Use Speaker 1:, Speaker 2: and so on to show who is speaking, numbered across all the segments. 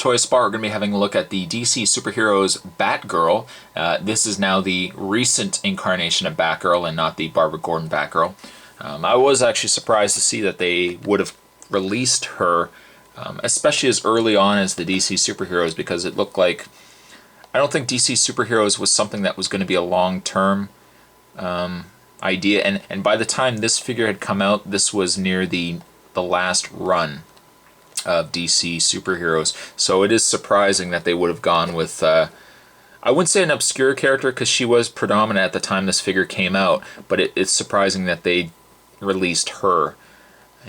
Speaker 1: Toy Spot, we're going to be having a look at the DC Superheroes Batgirl. This is now the recent incarnation of Batgirl and not the Barbara Gordon Batgirl. I was actually surprised to see that they would have released her, especially as early on as the DC Superheroes, because it looked like, I don't think DC Superheroes was something that was going to be a long-term idea, and by the time this figure had come out, this was near the last run of DC Superheroes. So it is surprising that they would have gone with, I wouldn't say an obscure character because she was predominant at the time this figure came out, but it's surprising that they released her.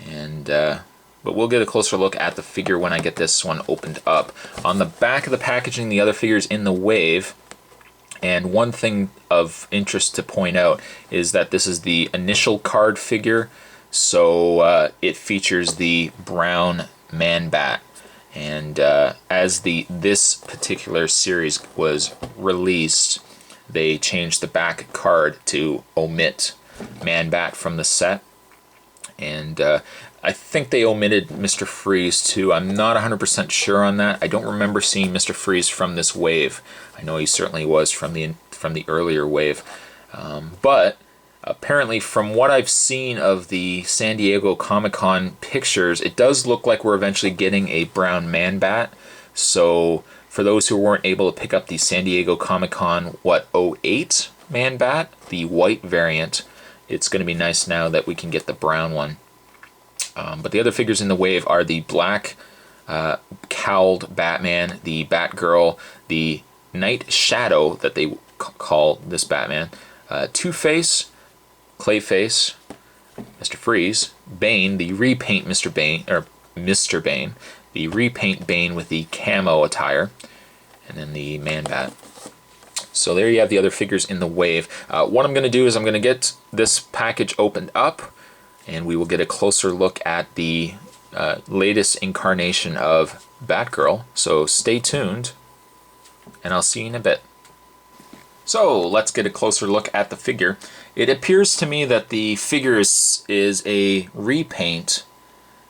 Speaker 1: And but we'll get a closer look at the figure when I get this one opened up. On the back of the packaging, the other figure's in the wave. And one thing of interest to point out is that this is the initial card figure, so it features the brown Man-Bat. And as this particular series was released, they changed the back card to omit Man-Bat from the set. And I think they omitted Mr. Freeze too. I'm not 100% sure on that. I don't remember seeing Mr. Freeze from this wave. I know he certainly was from the earlier wave. But apparently, from what I've seen of the San Diego Comic-Con pictures, it does look like we're eventually getting a brown Man-Bat. So for those who weren't able to pick up the San Diego Comic-Con, '08 Man-Bat, the white variant, it's going to be nice now that we can get the brown one. But the other figures in the wave are the black Cowled Batman, the Batgirl, the Night Shadow that they call this Batman, Two-Face, Clayface, Mr. Freeze, Bane, the repaint Mr. Bane, the repaint Bane with the camo attire, and then the Man-Bat. So there you have the other figures in the wave. What I'm going to do is I'm going to get this package opened up, and we will get a closer look at the latest incarnation of Batgirl. So stay tuned, and I'll see you in a bit. So let's get a closer look at the figure. It appears to me that the figure is a repaint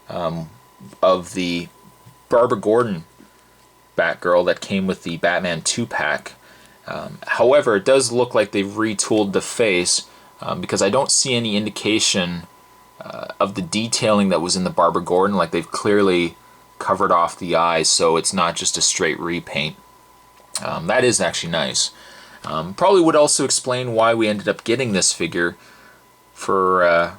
Speaker 1: of the Barbara Gordon Batgirl that came with the Batman 2-pack. However, it does look like they've retooled the face because I don't see any indication of the detailing that was in the Barbara Gordon. Like, they've clearly covered off the eyes, so it's not just a straight repaint. That is actually nice. Probably would also explain why we ended up getting this figure for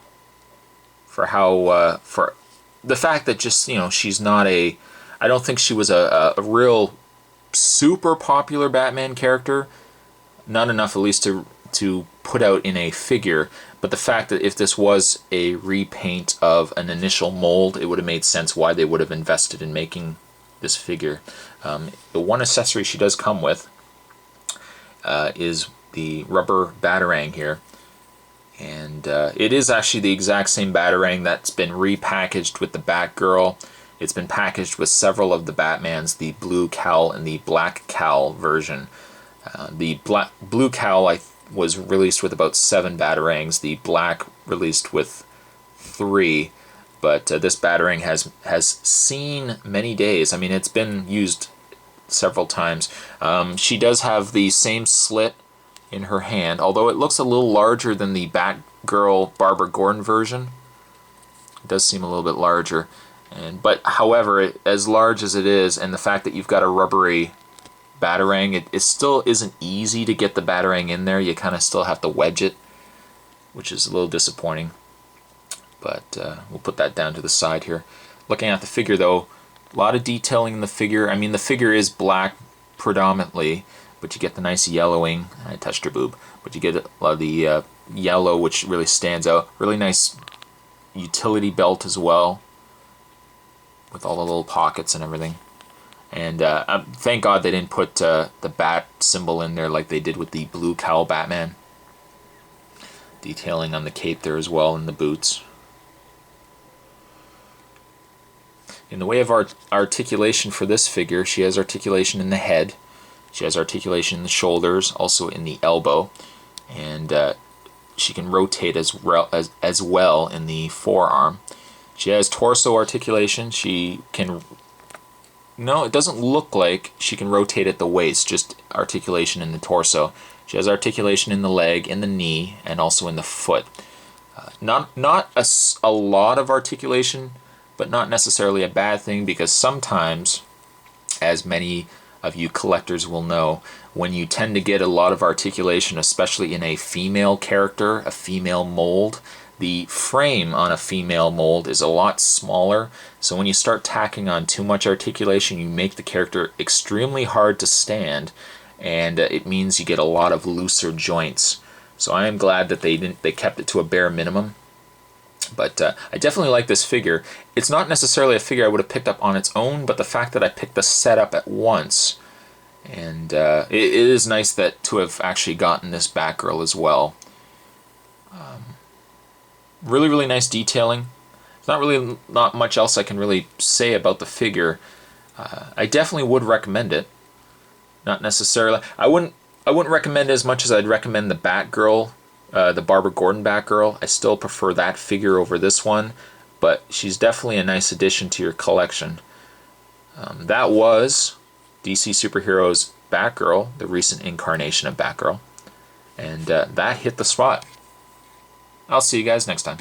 Speaker 1: the fact that just, she's not I don't think she was a real super popular Batman character, not enough at least to put out in a figure. But the fact that if this was a repaint of an initial mold, it would have made sense why they would have invested in making this figure. The one accessory she does come with is the rubber Batarang here, and it is actually the exact same Batarang that's been repackaged with the Batgirl. It's been packaged with several of the Batmans, the blue cowl and the black cowl version. The blue cowl was released with about 7 Batarangs. The black released with 3. But this Batarang has seen many days. I mean, it's been used several times. She does have the same slit in her hand, although it looks a little larger than the Batgirl Barbara Gordon version. It does seem a little bit larger. But however, as large as it is, and the fact that you've got a rubbery Batarang, it still isn't easy to get the Batarang in there. You kind of still have to wedge it, which is a little disappointing. But we'll put that down to the side here. Looking at the figure, though, a lot of detailing in the figure. I mean, the figure is black predominantly, but you get the nice yellowing. I touched her boob. But you get a lot of the yellow, which really stands out. Really nice utility belt as well, with all the little pockets and everything. And thank God they didn't put the bat symbol in there like they did with the blue cowl Batman. Detailing on the cape there as well, and the boots. In the way of articulation for this figure, she has articulation in the head. She has articulation in the shoulders, also in the elbow. And she can rotate as well in the forearm. She has torso articulation. She can no, it doesn't look like she can rotate at the waist, just articulation in the torso. She has articulation in the leg, in the knee, and also in the foot. Not a lot of articulation, but not necessarily a bad thing, because sometimes, as many of you collectors will know, when you tend to get a lot of articulation, especially in a female character, a female mold, the frame on a female mold is a lot smaller. So when you start tacking on too much articulation, you make the character extremely hard to stand, and it means you get a lot of looser joints. So I am glad that they kept it to a bare minimum. But I definitely like this figure. It's not necessarily a figure I would have picked up on its own, but the fact that I picked the set up at once, and it is nice that to have actually gotten this Batgirl as well. Really, really nice detailing. There's not much else I can really say about the figure. I definitely would recommend it. Not necessarily. I wouldn't recommend it as much as I'd recommend the Batgirl, the Barbara Gordon Batgirl. I still prefer that figure over this one, but she's definitely a nice addition to your collection. That was DC Superheroes Batgirl, the recent incarnation of Batgirl, and that hit the spot. I'll see you guys next time.